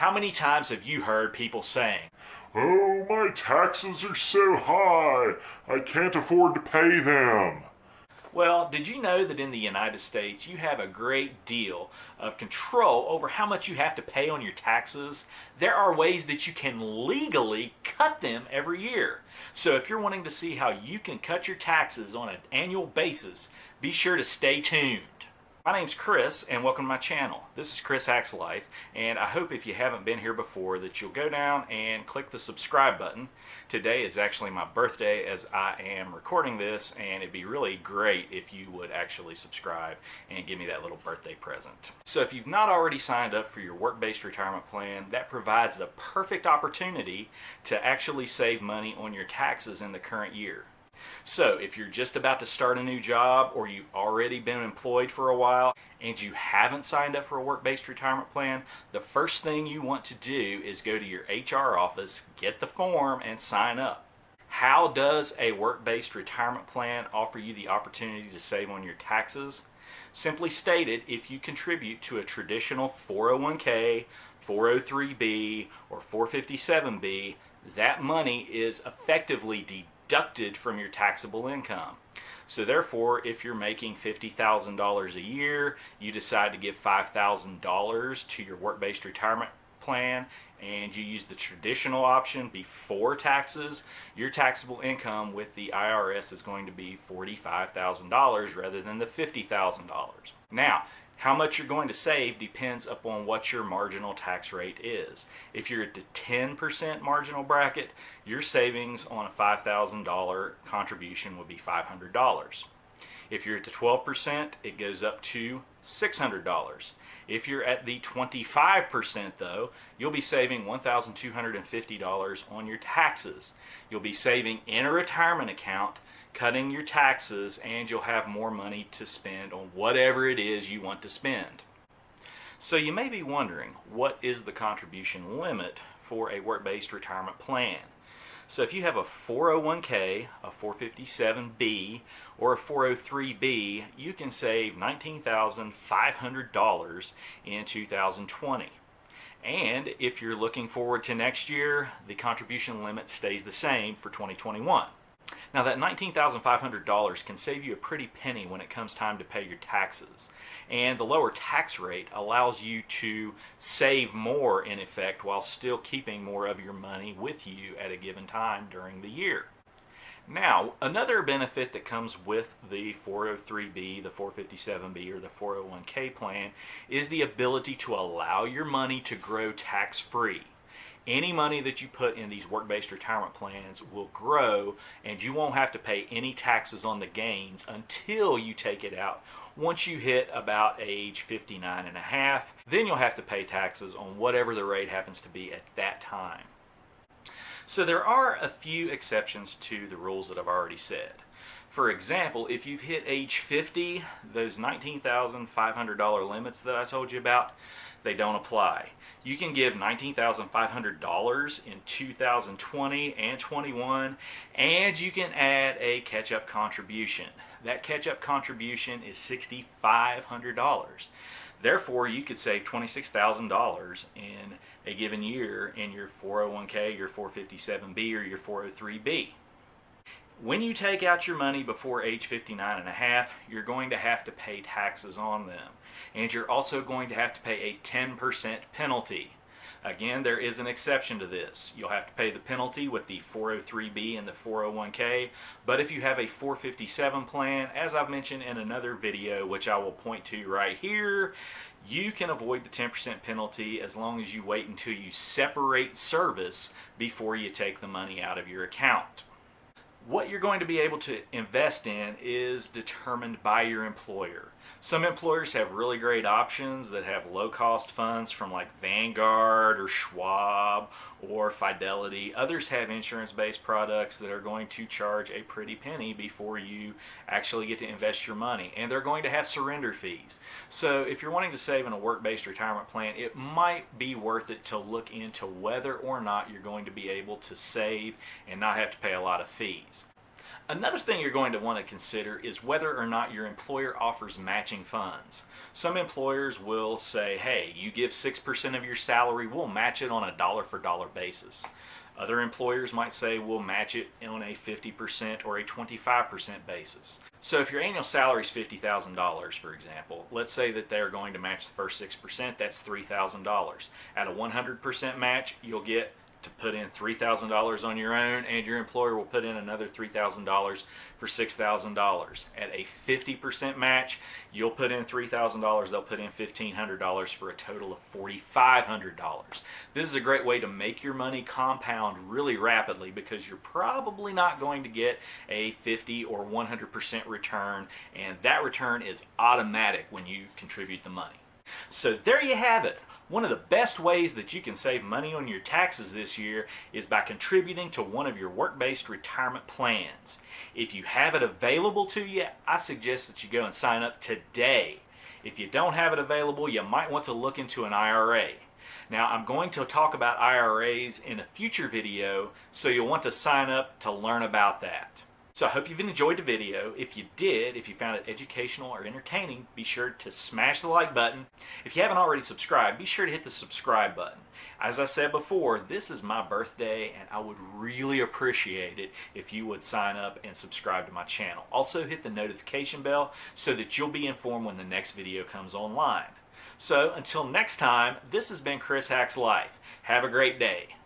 How many times have you heard people saying, "Oh, my taxes are so high, I can't afford to pay them"? well, did you know that in the United States you have a great deal of control over how much you have to pay on your taxes? There are ways that you can legally cut them every year. So if you're wanting to see how you can cut your taxes on an annual basis, be sure to stay tuned. My name's Chris and welcome to my channel. This is Chris Hacks Life, and I hope if you haven't been here before that you'll go down and click the subscribe button. Today is actually my birthday as I am recording this, and it'd be really great if you would actually subscribe and give me that little birthday present. So if you've not already signed up for your work-based retirement plan, that provides the perfect opportunity to actually save money on your taxes in the current year. So if you're just about to start a new job or you've already been employed for a while and you haven't signed up for a work-based retirement plan, the first thing you want to do is go to your HR office, get the form, and sign up. How does a work-based retirement plan offer you the opportunity to save on your taxes? Simply stated, if you contribute to a traditional 401k, 403b, or 457b, that money is effectively deducted from your taxable income. So therefore, if you're making $50,000 a year, you decide to give $5,000 to your work-based retirement plan, and you use the traditional option before taxes, your taxable income with the IRS is going to be $45,000 rather than the $50,000. Now, how much you're going to save depends upon what your marginal tax rate is. If you're at the 10% marginal bracket, your savings on a $5,000 contribution would be $500. If you're at the 12%, it goes up to $600. If you're at the 25% though, you'll be saving $1,250 on your taxes. You'll be saving in a retirement account, cutting your taxes, and you'll have more money to spend on whatever it is you want to spend. So you may be wondering, what is the contribution limit for a work-based retirement plan? So if you have a 401k, a 457b, or a 403b, you can save $19,500 in 2020. And if you're looking forward to next year, the contribution limit stays the same for 2021. Now that $19,500 can save you a pretty penny when it comes time to pay your taxes. And the lower tax rate allows you to save more in effect while still keeping more of your money with you at a given time during the year. Now, another benefit that comes with the 403b, the 457b, or the 401k plan is the ability to allow your money to grow tax-free. Any money that you put in these work-based retirement plans will grow, and you won't have to pay any taxes on the gains until you take it out. Once you hit about age 59 and a half, then you'll have to pay taxes on whatever the rate happens to be at that time. So there are a few exceptions to the rules that I've already said. For example, if you've hit age 50, those $19,500 limits that I told you about, they don't apply. You can give $19,500 in 2020 and 21, and you can add a catch-up contribution. That catch-up contribution is $6,500. Therefore, you could save $26,000 in a given year in your 401k, your 457b, or your 403b. When you take out your money before age 59 and a half, you're going to have to pay taxes on them. And you're also going to have to pay a 10% penalty. Again, there is an exception to this. You'll have to pay the penalty with the 403b and the 401k, but if you have a 457 plan, as I've mentioned in another video, which I will point to right here, you can avoid the 10% penalty as long as you wait until you separate service before you take the money out of your account. What you're going to be able to invest in is determined by your employer. Some employers have really great options that have low-cost funds from like Vanguard or Schwab or Fidelity. Others have insurance-based products that are going to charge a pretty penny before you actually get to invest your money. And they're going to have surrender fees. So if you're wanting to save in a work-based retirement plan, it might be worth it to look into whether or not you're going to be able to save and not have to pay a lot of fees. Another thing you're going to want to consider is whether or not your employer offers matching funds. Some employers will say, hey, you give 6% of your salary, we'll match it on a dollar for dollar basis. Other employers might say we'll match it on a 50% or a 25% basis. So if your annual salary is $50,000, for example, let's say that they're going to match the first 6%, that's $3,000. At a 100% match, you'll get to put in $3,000 on your own, and your employer will put in another $3,000 for $6,000. At a 50% match, you'll put in $3,000, they'll put in $1,500 for a total of $4,500. This is a great way to make your money compound really rapidly because you're probably not going to get a 50 or 100% return, and that return is automatic when you contribute the money. So there you have it. One of the best ways that you can save money on your taxes this year is by contributing to one of your work-based retirement plans. If you have it available to you, I suggest that you go and sign up today. If you don't have it available, you might want to look into an IRA. Now, I'm going to talk about IRAs in a future video, so you'll want to sign up to learn about that. So I hope you've enjoyed the video. If you did, if you found it educational or entertaining, be sure to smash the like button. If you haven't already subscribed, be sure to hit the subscribe button. As I said before, this is my birthday, and I would really appreciate it if you would sign up and subscribe to my channel. Also hit the notification bell so that you'll be informed when the next video comes online. So until next time, this has been Chris Hack's Life. Have a great day.